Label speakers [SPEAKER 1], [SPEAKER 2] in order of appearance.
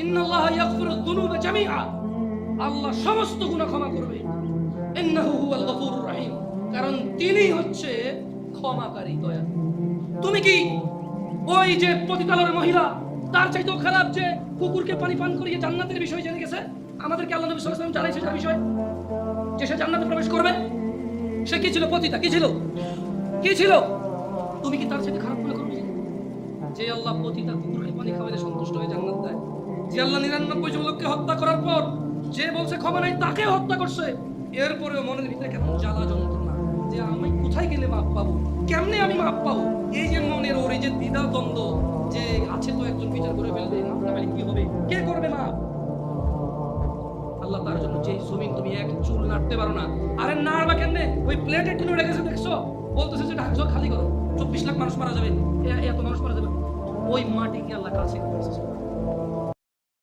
[SPEAKER 1] ইন্নাল্লাহা ইয়াগফিরুয যুনুবা জামিআ, আল্লাহ সমস্ত গুনাহ ক্ষমা করবে। ইন্নাহু হুয়াল গফুরুর রহিম, কারণ তিনি হচ্ছে ক্ষমাকারী, দয়ালু। তুমি কি ওই যে পতিতালয়ের মহিলা, তার চাইতেও খারাপ যে কুকুরকে পানি পান করিয়ে জান্নাতের বিষয় জেনে গেছে? আমাদেরকে আল্লাহ নবী সাল্লাল্লাহু আলাইহি ওয়াসাল্লাম জানাইছে তার বিষয় যে সে জান্নাতে প্রবেশ করবে। সে কি ছিল? পতিতা। কি ছিল? কি ছিল? তুমি কি তার চাইতে খারাপ মনে করবে? যে আল্লাহ পতিতা কুকুরকে পানি খাওয়াইলে সন্তুষ্ট হয়ে জান্নাত দেয়, যে আল্লাহ 99 জন লোককে হত্যা করার পর যে বলছে ক্ষমা নাই তাকে হত্যা করছে, এরপরেও মনের ভিতরে কেমন জ্বালা যন্ত্রণা যে আমি কোথায় গেলে মাপ পাবো, কেমনে আমি মাপ পাবো, এই যে মনের ওর এই যে দ্বিধা দ্বন্দ্ব যে আছে, তো একজন বিচার করে ফেললে মাপ না পেলে কি হবে, কে করবে মাপ? আল্লাহ তার জন্য যে জমিন তুমি এক চুল নাড়তে পারো না, আরে নাড়বা কেমনে? ওই প্লেটে টিনে রেখেছে দেখছো, বলতেছে যে ঢাকছো খালি করো, 24 লাখ মানুষ মারা যাবে, এত মানুষ মারা যাবে, ওই মাটি কি আল্লাহ কাছে